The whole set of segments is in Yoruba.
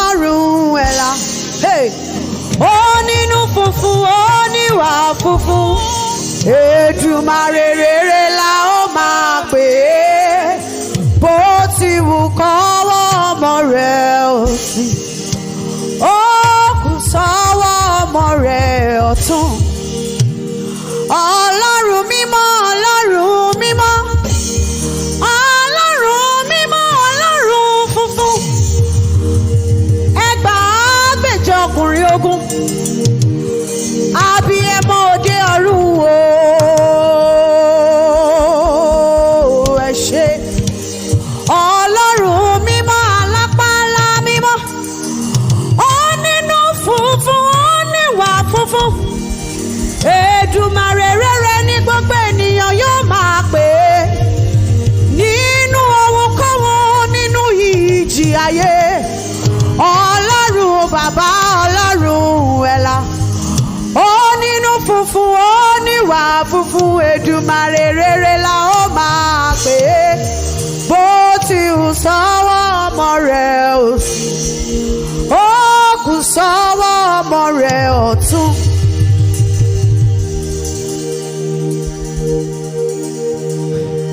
ọlọ́run ẹ̀la. Ó nínú funfun, ó níwà funfun. Èdùmàrè rere la ó máa pè é. Bó ti wù kọ́wọ́ ọmọ rẹ̀ ò sí. Ó kù sọ́wọ́ ọmọ rẹ̀ ọ̀tún. Ọlọ́run mímọ́, Ọlọ́run mímọ́. Ọlọ́run mímọ́, Ọlọ́run funfun. Ẹgbàágbèje ọkùnrin ogun. Abiyamọ òde ọ̀run o. Ẹ ṣé. Ọlọ́run mímọ́, alápálá mímọ́. Ó nínú funfun, ó níwà funfun. Èdùmàrè rere ní gbogbo ènìyàn yóò máa pè é. Nínú ohunkóhun, nínú ìjì ayé. Ọlọ́run bàbá, Ọlọ́run ẹ̀la. Ó nínú funfun, ó níwà funfun. Èdùmàrè rere la ó máa pè é. Bó ti hù sọ́wọ́ ọmọ rẹ̀ òsì. Ó kù sọ́wọ́ ọmọ rẹ̀ ọ̀tún.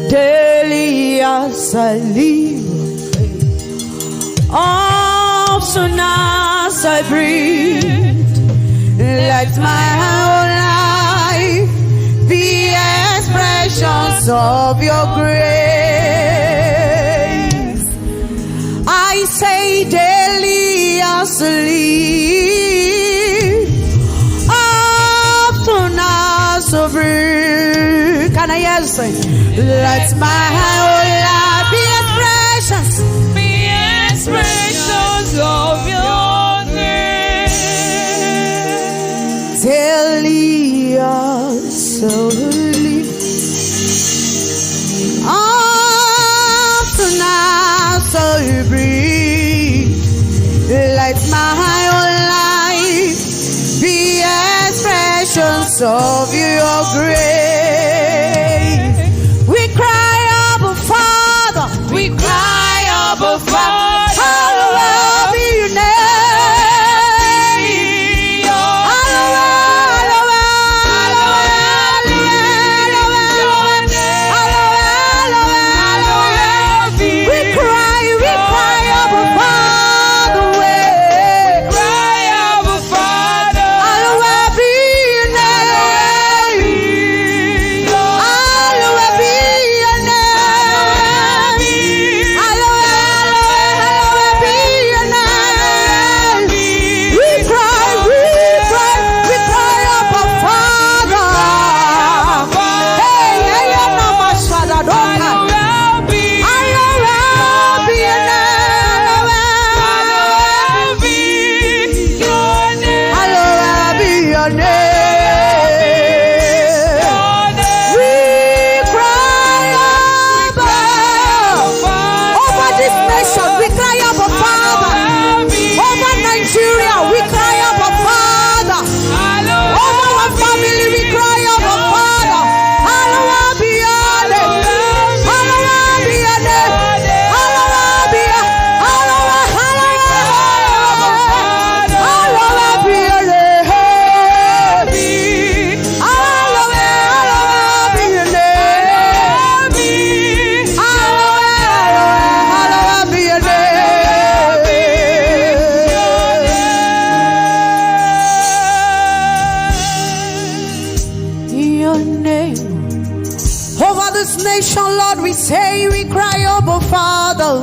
Daily as I live, often as I breathe, let my whole life be expressions of your grace. I say daily as I live, often as I breathe. Can I hear you say? Let my whole life be expressions of your grace. Daily as I live, often as I breathe, let my whole life be expressions of your grace. We cry, Abba Father. We cry, Abba Father. Hallowed be your name.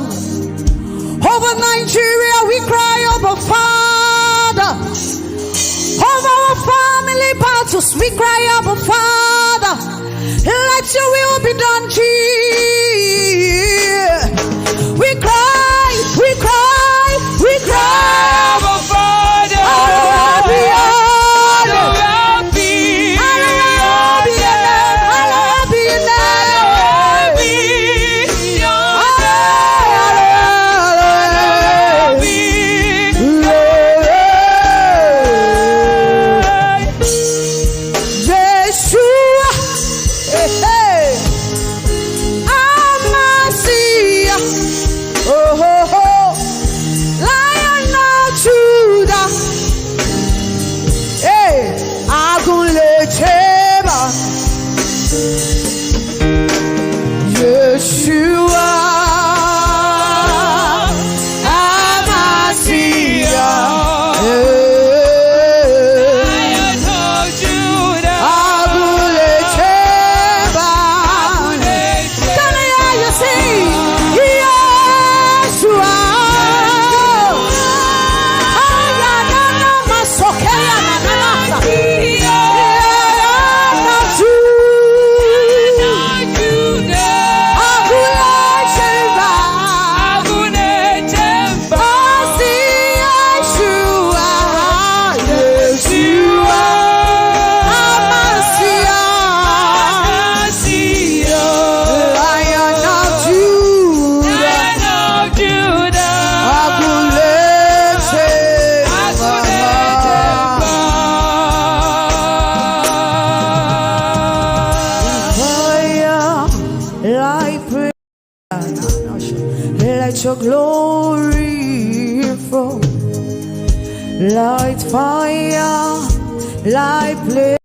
Over Nigeria, we cry, Abba Father. Over our family battles, we cry, Abba Father. Let your will be done, Jesus. We cry, we cry, we cry, Abba Father. Hallowed be your name. let your glory fall. Light fire, light flame,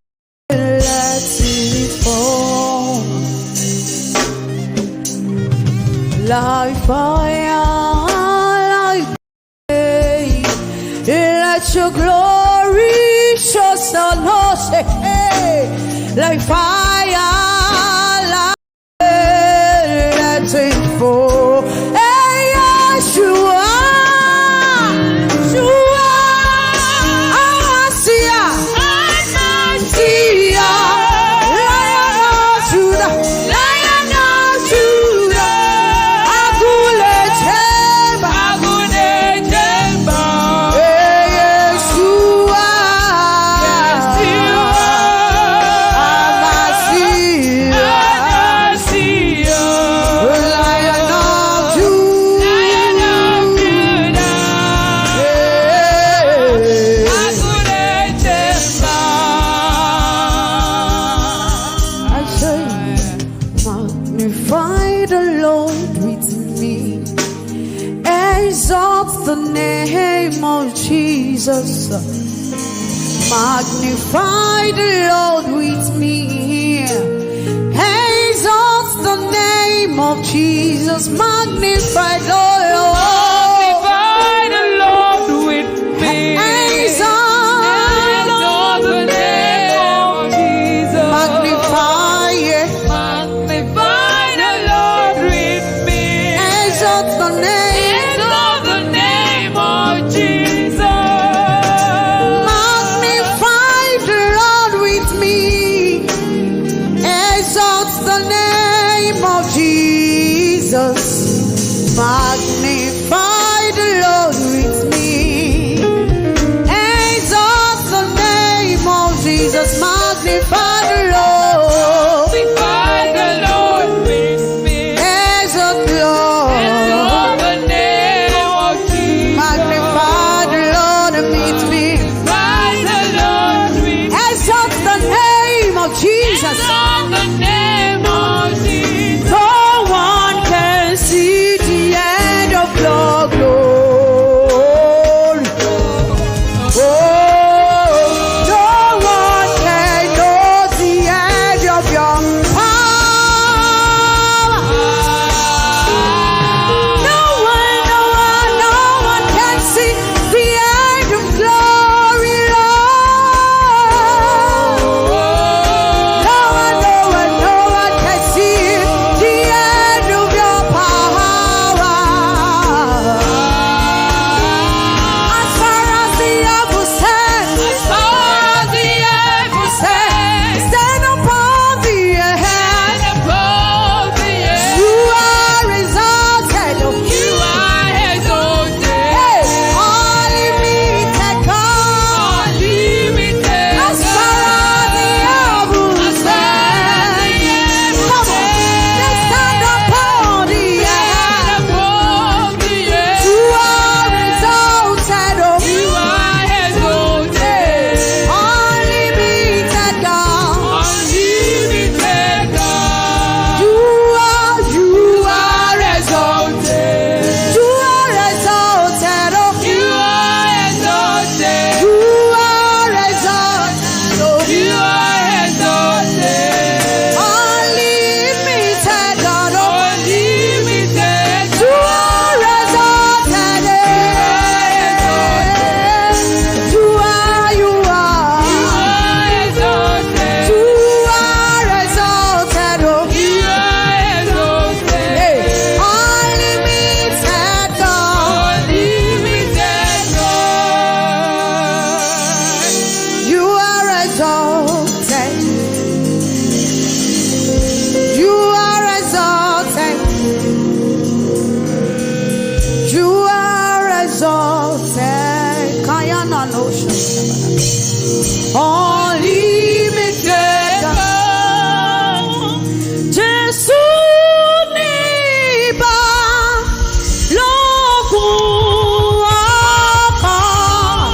let it fall. Light fire, light flame, let your glory show sun. Light fire, light flame, let it fall. Hey, Yeshua. Magnify the Lord with me. Exalt the name of Jesus. Magnify the Lord with me. Exalt the name of Jesus. Magnify the Lord. Magnify the Lord with me. Exalt the name of Jesus. Magnify, yeah. Magnify the Lord with me. Exalt the name. Exalt the name of Jesus. Magnify the Lord with me. Exalt the name of Jesus. Magnify the Lord with me. Exalt the name of Jesus. Magnify the Lord. Magnify the Lord with me. Exalt the Lord. Exalt the name of Jesus. Magnify the Lord with me. Magnify the Lord with me. Exalt the name of Jesus. Exalt the name of Jesus. No one can see the end of your glory. Oh, no one can know the end of your power. No one can see the end of glory, Lord. No one can see the end of your power. As far as the apple says, As far as the apple says, stand upon the head. above the earth, You are exalted. you are exalted. Hey, unlimited God. Unlimited As far as the apple As far as says, the apple come on, let's stand upon the head. above the earth, You are exalted. you are exalted. Unlimited God. Unlimited God, You are exalted. You are exalted. You are exalted. You are exalted. You are exalted. Unlimited God. Unlimited You are exalted. You are. You are exalted. You are exalted. You are exalted. Hey, unlimited God. Unlimited God. You are exalted. You are exalted. You are exalted. Kayana no unlimited God. Jésù níbà lókun ọkàn.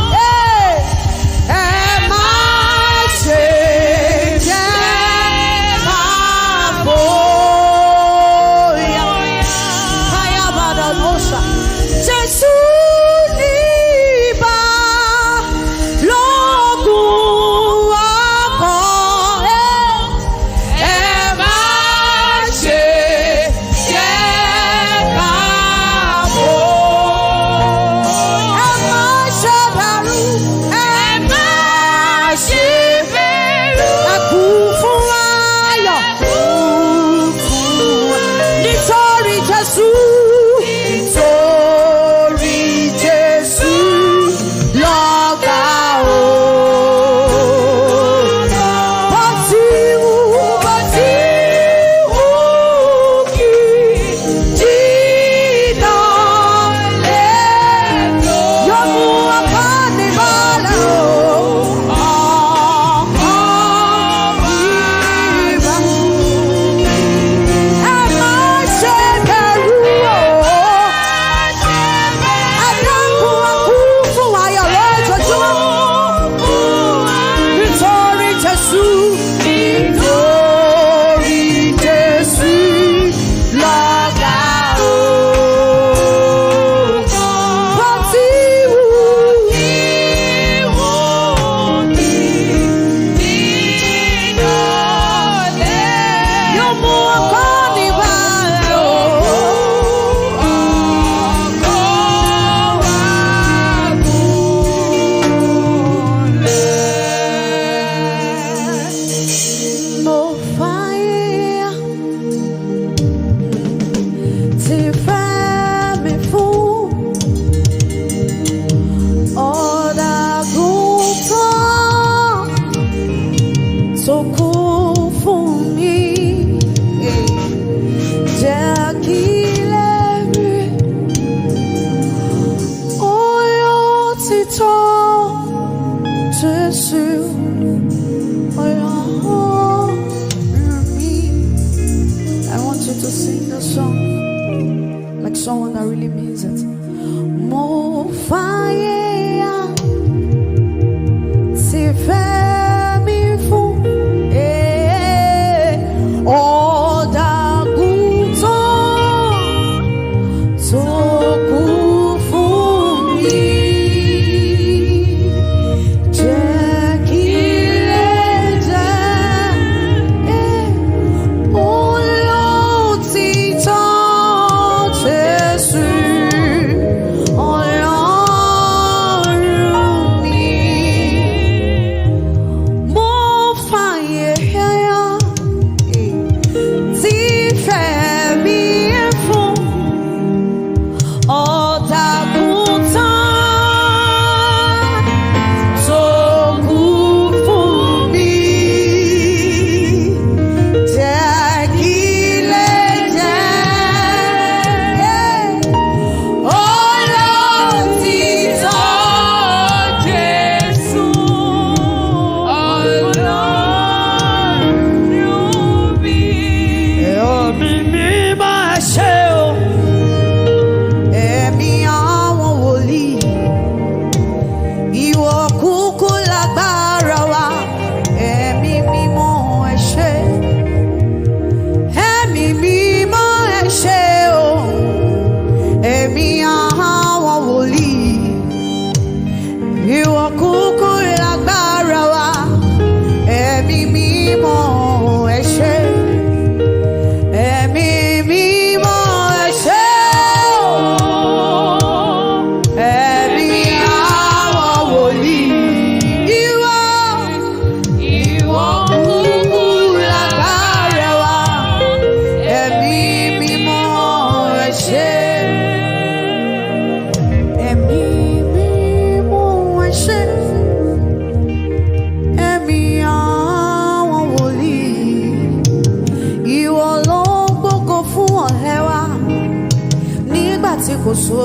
Ẹ má ṣe jẹ́ ká bóyá. Káyà bàdàn ló ṣà.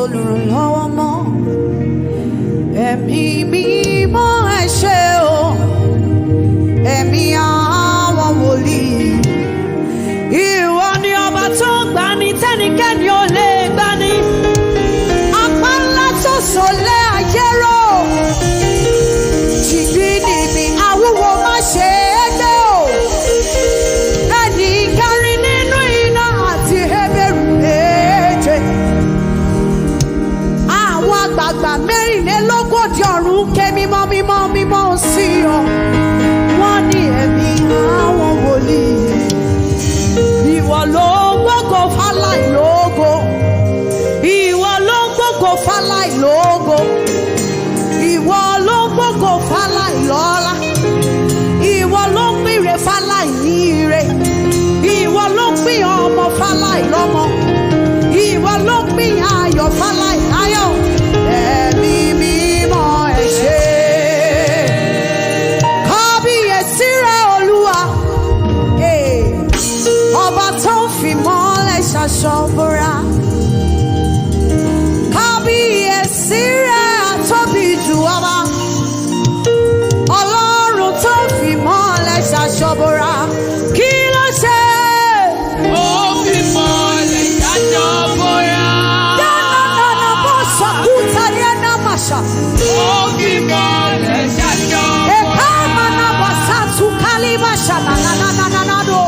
olùrànlọ́wọ́ mọ́. Ẹ̀mí mímọ́ ẹ ṣé o, ẹ̀mí àwọn wòlíì. Ìwọ ni ọba tó ń gbani tẹ́nikẹ́ni ò lè gbani. Apá ńlá tó sọlẹ̀ ayé rọ̀. Jìbì nìbí awúwo má ṣe é gbé o. Ẹnì kárí nínú iná àti Hébérù méje. Àwọn àgbààgbà mẹ́rìnlélógójì ọ̀run ké mímọ́ mímọ́ mímọ́ sí ọ. Wọ́n ní ẹ̀mí àwọn wòlíì. Ìwọ ló gbógo fáláìlógo. Ìwọ ló gbógo fáláìlógo. Ìwọ ló gbógo fáláìlọ́lá. Ìwọ ló pínre fáláìníire. Ìwọ ló pín ọmọ fáláìlọ́mọ. Ìwọ ló pín ayọ̀ fáláìláyọ̀. Ẹ̀mí mímọ́ ẹ ṣé. Kábíyèsí rẹ Olúwa. Ọba tó ń fi mọ́lẹ̀ ṣaṣọ bora. Kábíyèsí rẹ̀ àtóbi jù ọba. Ọlọ́run tó ń fi mọ́lẹ̀ ṣaṣọ bora. Kí ló ṣe? Ó fi mọ́lẹ̀ ṣaṣọ bora. Dáná bó sọ̀kúta ní ẹ̀ná màṣà. Ó fi mọ́lẹ̀ ṣaṣọ bora. Èká màná bọ̀ sàtú kálí màṣà nànánánánánádò.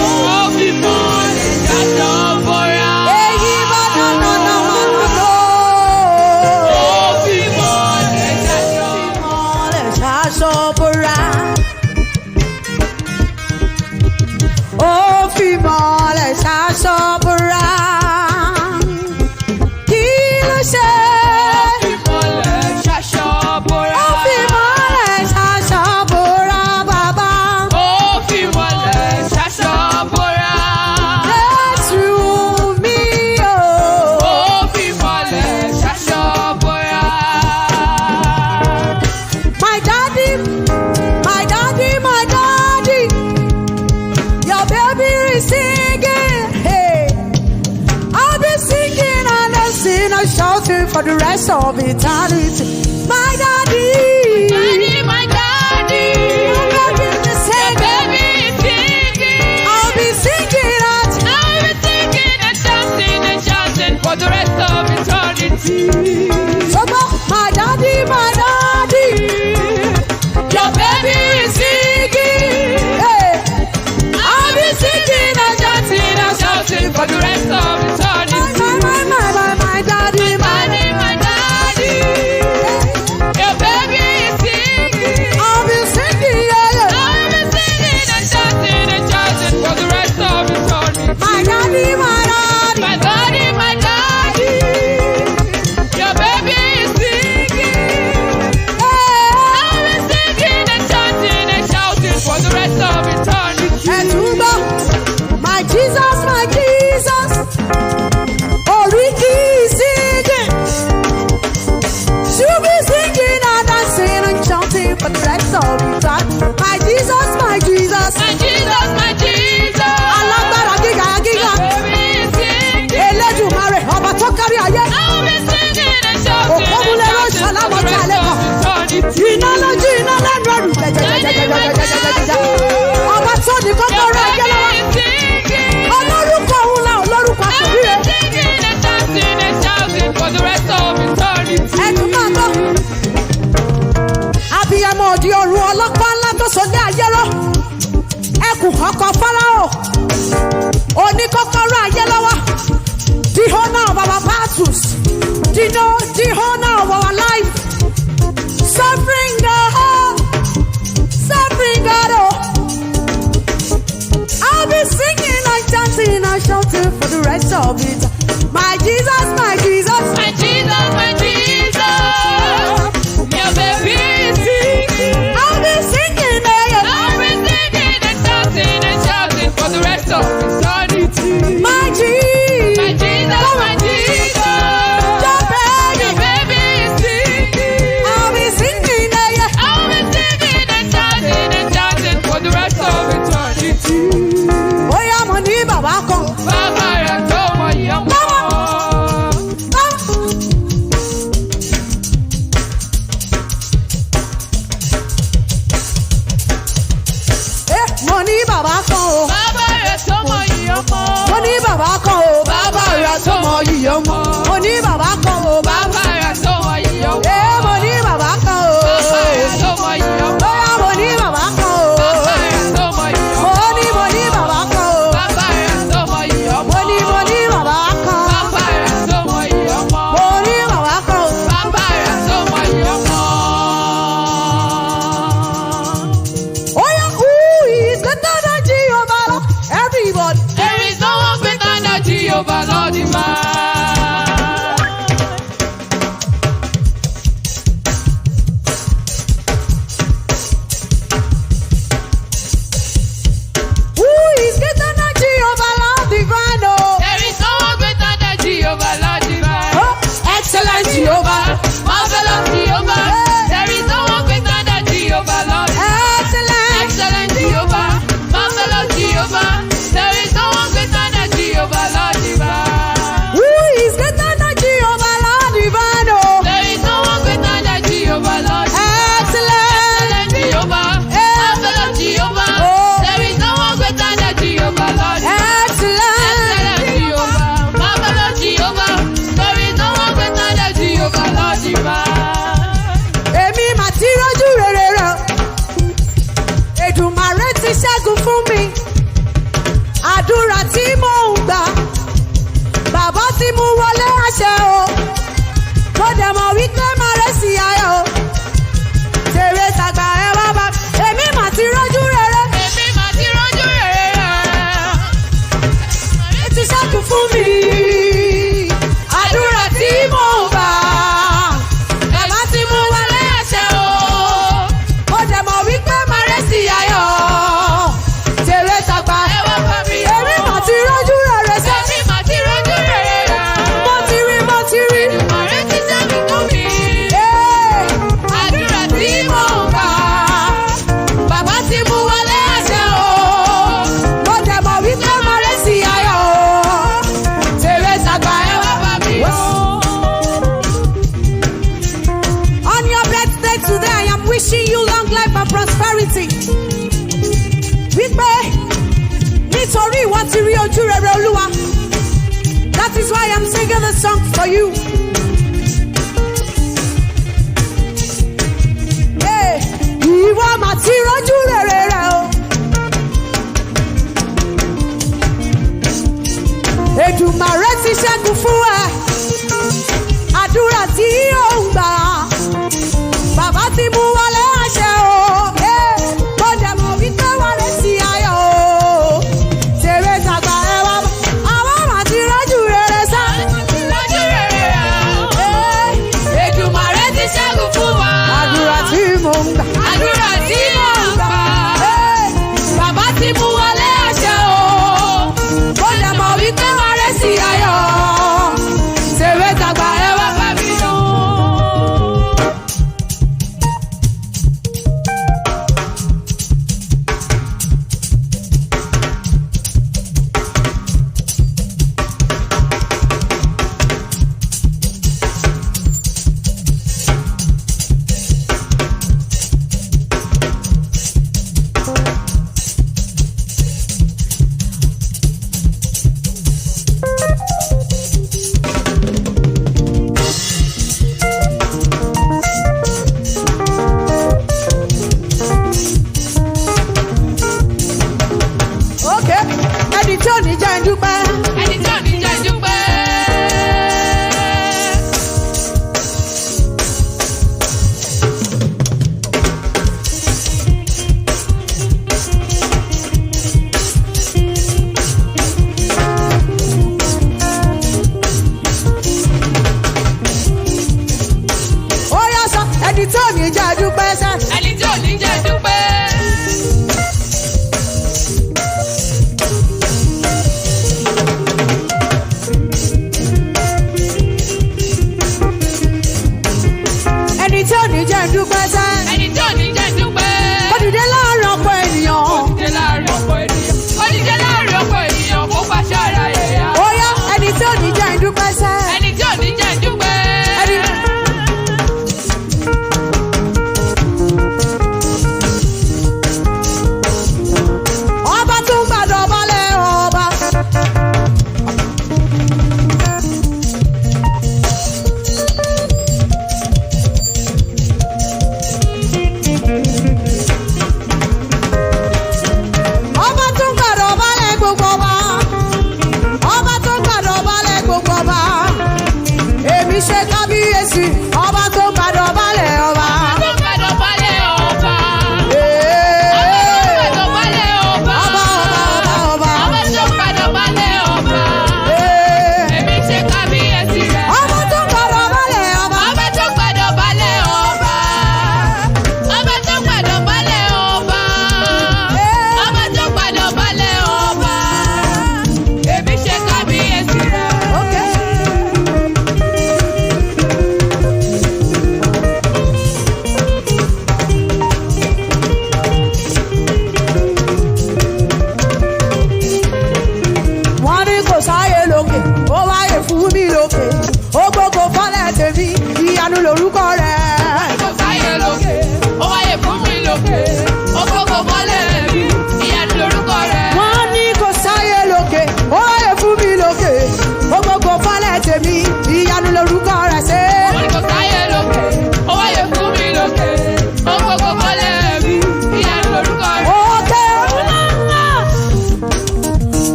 Ó fi mọ́lẹ̀ ṣaṣọ bora. Èyí bá nànánánánádò. Ó fi mọ́lẹ̀ ṣaṣọ Mọ́lẹ̀ ṣaṣọ bora. Ó fi mọ́lẹ̀ ṣaṣọ bora. Kí ló ṣe? fi mọ́lẹ̀ ṣaṣọ bora. Ó fi mọ́lẹ̀ ṣaṣọ bora bàbá. Ó fi mọ́lẹ̀ ṣaṣọ bora. Jésù mi o. Ó fi mọ́lẹ̀ ṣaṣọ bora. My daddy, my daddy, my daddy. Your baby is singing. Hey, I'll be singing and dancing and shouting for the rest of eternity. My daddy, My daddy, your baby is singing. baby is singing. I'll be singing and I'll be singing and dancing and shouting for the rest of eternity. so my daddy, my daddy. Your baby is singing. Hey, I'll be singing and dancing and shouting for the rest of eternity. my daddy, my My daddy, your baby is singing. I'll be singing, yeah, yeah. I'll be singing and dancing and shouting for the rest of eternity. My daddy, my daddy. My daddy, your baby is singing. I'll be singing and dancing and shouting for the rest of eternity. Ẹ̀túngbọ́, my Jesus, my Jesus. Orí kì í singing. She'll be singing and dancing and shouting for the rest of eternity. My Jesus, my Jesus. My Jesus, my Jesus. Alágbára gíga gíga. Your baby is singing. Elédùmarè ọba tó kárí ayé. I'll be singing and shouting and Òkúmúlérò dancing for ṣàlámọ̀ the tí a rest lè kàn. of eternity. Iná lójú iná lẹ́nu ẹ̀rù. Jẹjẹjẹjẹjẹjẹjẹjẹjẹjẹ. Ọba tó ní Your kọ́kọ́rọ́ ayé baby lọ́wọ́. is singing. Olórúkọ òun la olórúkọ I'll àkùrí be rẹ̀. singing and dancing and shouting for the rest of eternity. Ẹ̀dùn máa gbọ́. Abiyamọ òdi ọ̀run ọlọ́pàá ńlá tó sọdẹ́ ayé rọ́. Ẹkùn ọkọ̀ Fáráò. Oníkọ́kọ́rọ́ ayé lọ́wọ́. The owner of our battles. The owner of our life. Sovereign God. Sovereign God. Oh. I'll be singing and dancing and shouting for the rest of it. My Jesus, my Jesus. My Jesus, my Jesus. Your baby is singing. I'll be singing, I'll be singing and dancing and shouting for the rest of eternity. my Jesus. bàbá kan o. Bàbá rẹ̀ tó mọ iyì ọmọ. Mo ní bàbá kan o. Bàbá rẹ̀ tó mọ iyì ọmọ. Mo ní bàbá kan o. Bàbá rẹ̀ tó mọ iyì ọmọ. Mo ní bàbá kan o. Bàbá rẹ̀ tó mọ iyì ọmọ. Bóyá mo ní bàbá kan o. Bàbá rẹ̀ tó mọ iyì ọmọ. Mo ní bàbá kan o. Bàbá rẹ̀ tó mọ iyì ọmọ. Mo ní bàbá kan. Bàbá rẹ̀ tó mọ iyì ọmọ. Mo ní bàbá kan o. Bàbá rẹ̀ tó mọ iyì ọmọ. Oya, who is greater than Jehovah Lord? Everybody. There is no one greater than Jehovah Lord divine. Who is greater than Jehovah Lord divine? Oh, There is no one greater than Jehovah Lord divine. oh excellent Jehovah. Marvelous Jehovah. There is no one greater than Jehovah Lord. Excellent. Excellent Jehovah. Marvelous Jehovah. There is no one greater than Jehovah Lord divine. Who is greater than Jehovah Lord divine? Oh, There is no one greater than Jehovah Lord. excellent. Excellent Jehovah. Marvelous Jehovah. There is no one greater than Jehovah Lord. Excellent. Excellent Jehovah. Marvelous Jehovah. There is no one greater than Jehovah Lord divine. Èmi mà ti rójú rere rẹ̀. Èdùmàrè ti ṣẹ́gun fún mi. Àdúrà tí mò ń gbà. Bàbá ti mú wọlé àṣẹ o. Mo dẹ̀ mọ̀ wípé máa rẹ̀ sí ayọ̀ o. Tèrè tàgbà ẹ wá bá. Èmi mà ti rójú rere. Èmi mà ti rọ́jú rere rẹ̀. Èdùmàrè ti ṣẹ́gun fún mi. Àdúrà tí mò ń gbà. Bàbá ti mú wọlé àṣẹ o. Mo dẹ̀ mọ̀ wípé máa rẹ̀ sí ayọ̀. Tèrè tàgbà Ẹ wá bá mi yọ̀. èmi mà ti rójú rere sẹ́. Èmi mà ti rọ́jú rere rẹ̀. Mo ti rí, mo ti rí. Èdùmàrè ti ṣẹ́gun fún mi. Ee, Àdúrà tí mò ń gbà. bàbá ti mú wọlé àṣẹ o. Mo dẹ̀ mọ̀ wípé máa rẹ̀ sí ayọ̀ o. Tèrè tàgbà Ẹ wá bá mi yọ̀. On your birthday today, I am wishing you long life and prosperity. Wípé nítorí ìwọ ti rí ojú rere Olúwa. That is why I'm singing the song for you. Hey, ìwọ mà ti rójú rere rẹ o. Èdùmàrè ti ṣẹ́gun fún ẹ. Àdúrà tí ó ń gbà. Bàbá ti mú wọlé àṣẹ o. Mo dẹ̀ mọ̀ wípé wọlé sí ayọ̀ o. Tèrè tàgbà ẹ wá bá. Àwọn mà ti rójú rere sá. Rọ́jú rere rẹ̀. Èdùmàrè ti ṣẹ́gun fún wa. Àdúrà tí mo ń gbà. Àdúrà tí mò ń gbà. Bàbá ti mú wọlé àṣẹ o. Mo dẹ̀ mọ̀ wípé wọlé sí ayọ̀. Tèrè tàgbà ẹ wá bá mi yọ̀. Okay, ẹni tí ò ní jẹ́ ń dúpẹ́. Ẹni tí ò ní jẹ́ dúpẹ́. Ó yá sọ ẹni tí ò ní jẹ́ dúpẹ́ sẹ́. Ẹni tí ò ní jẹ́ dúpẹ́. Ẹni tí ò ní jẹ́ dúpẹ́ sẹ́. Ẹni tí ò ní jẹ́ dúpẹ́. Ó dìde láàárín ọ̀pọ̀ ènìyàn. Ó dìde láàrin ọ̀pọ̀ ènìyàn. Ó dìde láàrin ọ̀pọ̀ ènìyàn kó pàṣẹ ara rẹ̀ yá. Ó yá ẹni tí ò ní jẹ́ dúpẹ́ sẹ́. Ẹni tí ò ní jẹ́ dúpẹ́. Ẹni ọba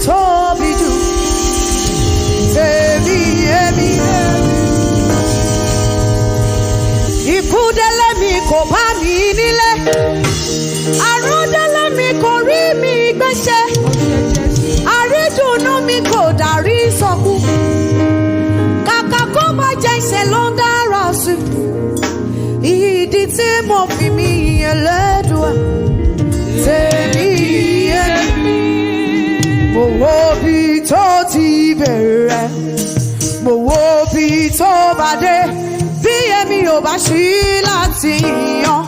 tóbi jù. Tèmi èmi. Ikú délé mi kò bá mi nílé. Àrùn délé mi kò rí mi gbéṣẹ́. Àrídùnnú mi kò dárí sọkú. Kàkà kó má jẹ́ ìṣẹ́ ló ń dára sí. Ìdí tí mo fi mi Ẹlẹ́dùà. Tèmi èmi. Mo wo bí tó ti bẹ̀rẹ̀. Mo wo bí tó bá dé. Bí èmi ò bá ṣí láti yan,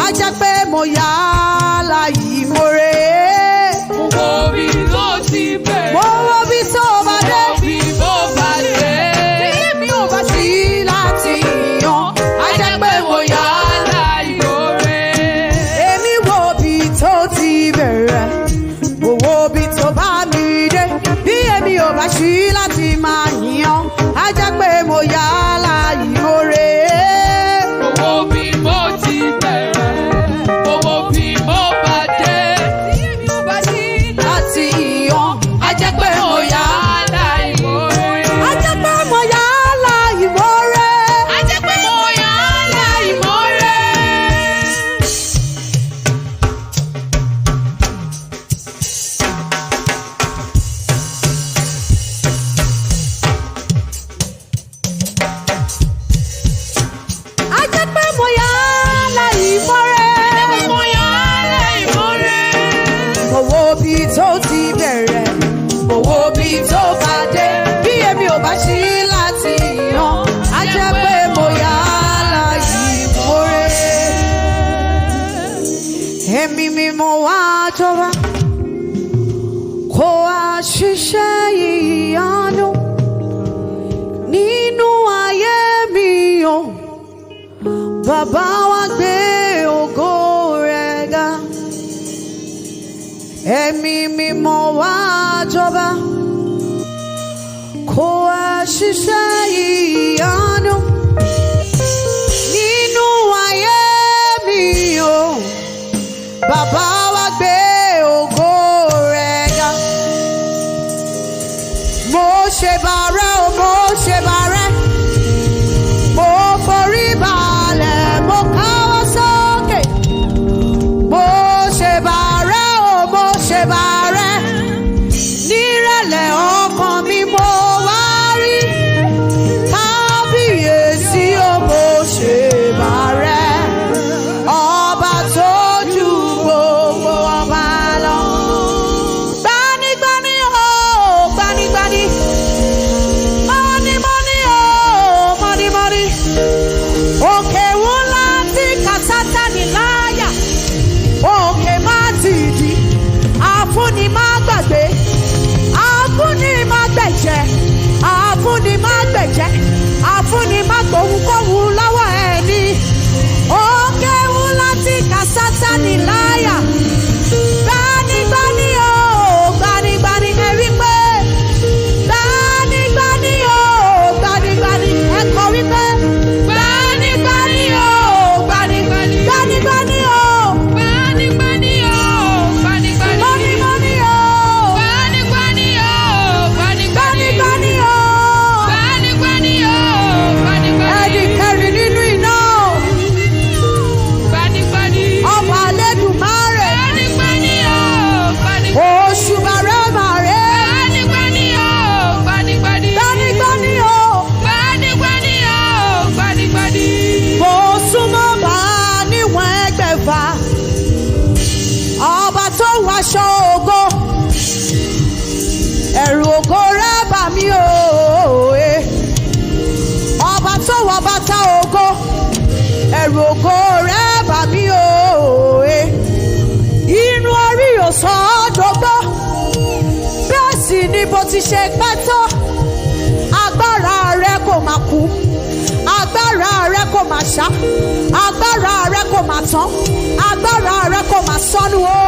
á jẹ́ pé mo yá láyìí mo rè é. Mo wo bí tó ti bẹ̀rẹ̀. Mo wo bí tó bá dé. Mo bí bó bá dé. Bí èmi ò bá ṣí láti yan, á jẹ́ pé mo yá láyìí mo rè é. Èmi wo bí tó ti bẹ̀rẹ̀. Mo wo bí tó bá mi dé. Bí èmi ò bá ṣí láti máa yan, á jẹ́ pé mo yá láyìí mo rè é. Mo wo bí mo ti bẹ̀rẹ̀. Mo wo bí mo bá dé. Bí èmi ò bá ṣí láti yan, á jẹ́ pé mo yá. láì mórè. Á jẹ́ pé mo yá láyìí mo rè é. Á jẹ́ pé mo yá láì mórè. Á jẹ́ pé mo yá láyìí mo rè é. Mo yá láì mórè. Mo wo bí tó ti bẹ̀rẹ̀. Mo wo bí tó bá dé. Bí èmi ò bá ṣí láti yan, á jẹ́ pé mo yá láyìí mo rè é. Èmi mi mo wá jọba. Kó wá ṣiṣẹ́ ìyanu nínú ayé mi o. Bàbá wa gbé ògo rẹ̀ ga. Ẹ̀mí mímọ́ wá jọba. Kó wá ṣiṣẹ́ ìyanu nínú ayé mi o. Bàbá wa gbé ògo rẹ̀ ga. Mo ṣe bàrẹ́ o, mo ṣe bàrẹ́. Mo forí balẹ̀, mo káwọ́ sókè. Mo ṣe bàrẹ́ o, mo ṣe bàrẹ́. Nírẹ̀lẹ̀ ọkàn mi mo wá rí. Kábíyèsí o, mo ṣe bàrẹ́. Ọba tó ju gbogbo ọba lọ. Gbanigbani o, gbanigbani. Mọ́nímọ́ní o, mọ́nímọ́ní. Òkè ńlá tí kàtàtà ní láyà. Òkè má dìdí. Àfúnni má gbàgbé. Àfúnni má gbẹ̀jẹ̀. Àfúnni má gbẹ̀jẹ̀. Àfúnni má gbòhùnkóhùn lọ́wọ́ ẹni. Òkè ńlá tí kàtàtà ní láyà. Gbanigbani o, gbanigbani. Ẹ wí pé gbanigbani o, gbanigbani. Ẹ kọ wí pé gbanigbani o, gbanigbani. Gbanigbani o, Gbanigbani o, gbanigbani. mọ́nímọ́ní o, Gbanigbani o, gbanigbani. gbanigbani o. Gbanigbani o, gbanigbani. Ẹni kẹrin nínú iná. Gbanigbani. Ọba Elédùmarè. Gbanigbani o, gbanigbani. Oṣù bàrẹ́màrè. Gbanigbani o, gbanigbani. Gbanigbani o. Gbanigbani o, gbanigbani. Mo súnmọ́ bá a níwọ̀n ẹgbẹ̀fà. Ọba tó wàṣọ ògo. Ẹ̀rù ògo rẹ̀ bà mí o. Ọba tó wọ bàtà ògo. Ẹ̀rù ògo rẹ̀ bà mí o. Inú orí ò sọ ọ́ dógbó. Bẹ́ẹ̀ sì ni bó ti ṣe pẹ́ tó. Agbára rẹ̀ kò máa kú. Agbára rẹ̀ kò máa ṣá. Agbára rẹ̀ kò máa tán. Agbára rẹ̀ kò máa sọnù o.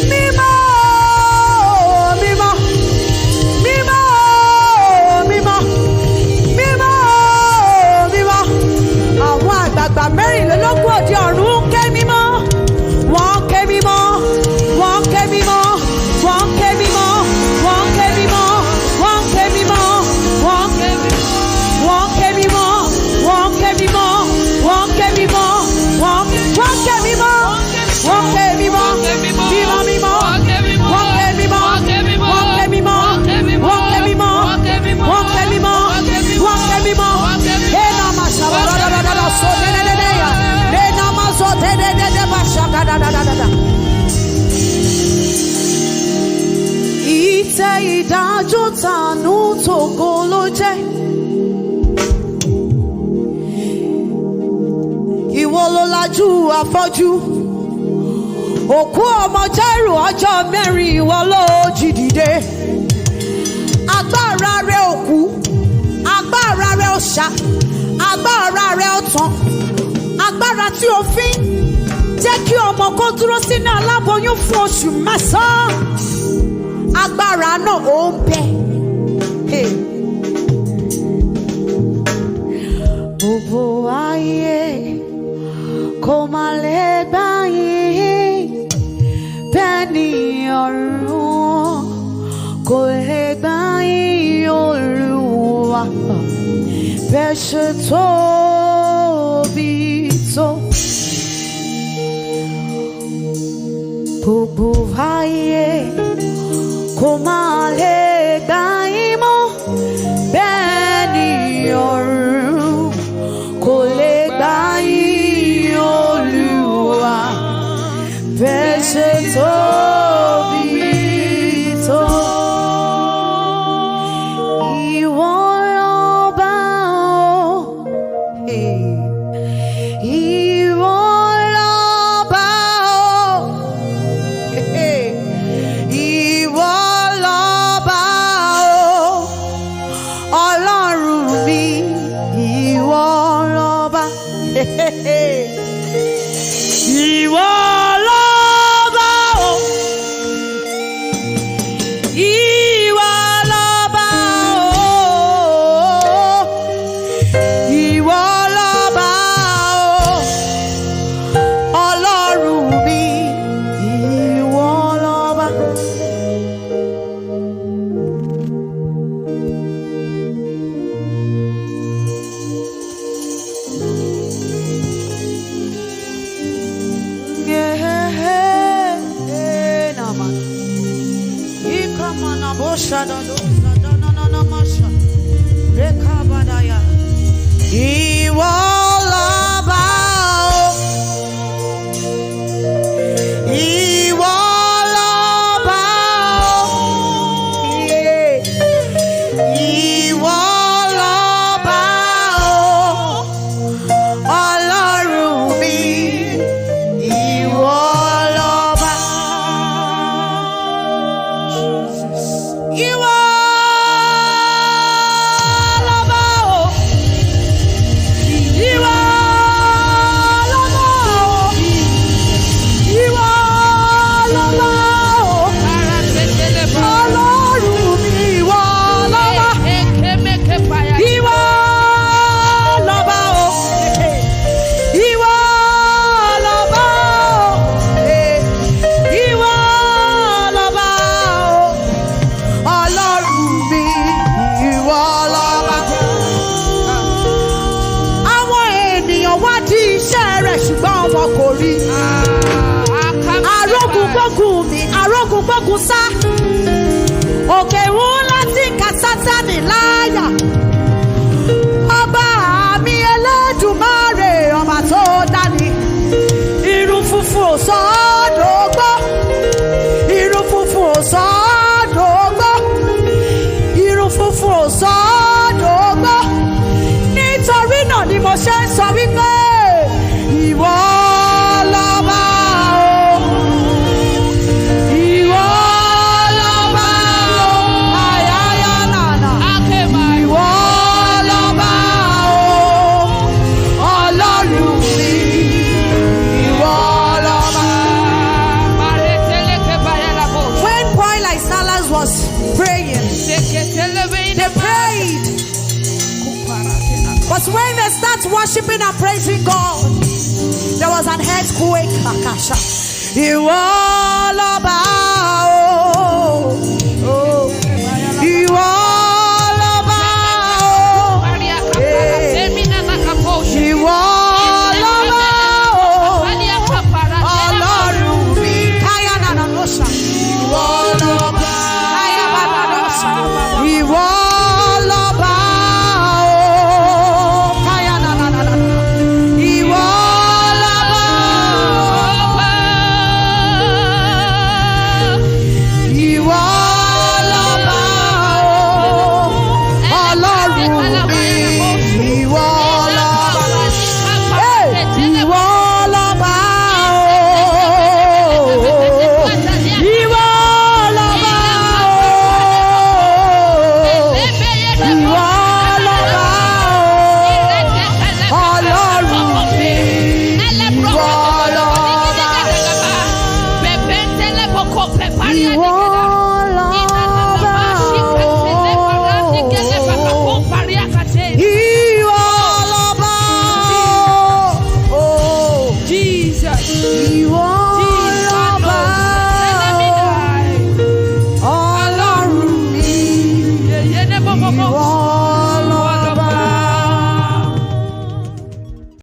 Mímọ́, mímọ́, mímọ́, mímọ́, mímọ́, mímọ́. Àwọn àgbààgbà mẹ́rìnlélógún òde ọ̀run ń ké mímọ́. Wọ́n ìtẹ́ ìdájọ́ tànú tògo ló jẹ́. Ìwọ ló lajú afọ́jú. Òkú ọmọ Jáírù ọjọ́ mẹ́rin ìwọ ló jí dìde. Agbára rẹ òkú, agbára rẹ òṣà, agbára rẹ ọ̀tàn, agbára tí o fi jẹ́ kí ọmọ kó dúró sínú aláboyún fún oṣù mẹ́sàn-án. Agbára náà ó ń bẹ. Gbogbo ayé kò má lè gbà yín, bẹ́ẹ̀ ni ọ̀run kò lè gbà yín Olúwa, bẹ́ẹ̀ ṣe tóbi tó. Gbogbo ayé kò má lè gbà yín mọ́, bẹ́ẹ̀ ni ọ̀run kò lè gbà yín Olúwa, bẹ́ẹ̀ ṣe tóbi tó. Ìwọ lọ́ba o, ìwọ lọ́ba o, ìwọ lọ́ba o, Ọlọ́run mi, ìwọ lọ́ba. Ìwọ lọ́ba o, ìwọ lọ́ba o, ìwọ lọ́ba o, Ọlọ́run mi, ìwọ lọ́ba. Ìwọ lọ́ba o, ìwọ lọ́ba o, ìwọ lọ́ba o, Ọlọ́run mi, ìwọ lọ́ba. Ìwọ lọ́ba o, ìwọ lọ́ba o, ìwọ lọ́ba o, Ọlọ́run mi, ìwọ lọ́ba. Ìwọ lọ́ba o, ìwọ lọ́ba o, ìwọ lọ́ba o, Ọlọ́run mi, ìwọ lọ́ba. Àwọn ènìyàn wádìí iṣẹ́ rẹ̀ ṣùgbọ́n wọn kò rí. Arógun gbógun mi, arógun gbógun sá. Òkè wú láti ka Sátánì láyà. Ọba mi Elédùmarè, ọba tó dání. Irun funfun ò sọ ọ́ dògbó. Irun funfun ò sọ ọ́ dògbó. Irun funfun ò sọ ọ́ dògbó. Nítorí náà ni mo ṣe ń sọ wípé ìwọ lọ́ba o, ìwọ lọ́ba o, àyàyà nànà. Ìwọ lọ́ba o, Ọlọ́run mi, ìwọ lọ́ba. When boy like Silas was praying, they prayed. But when they start worshiping and praising God, there was an earthquake. Ìwọ lọ́ba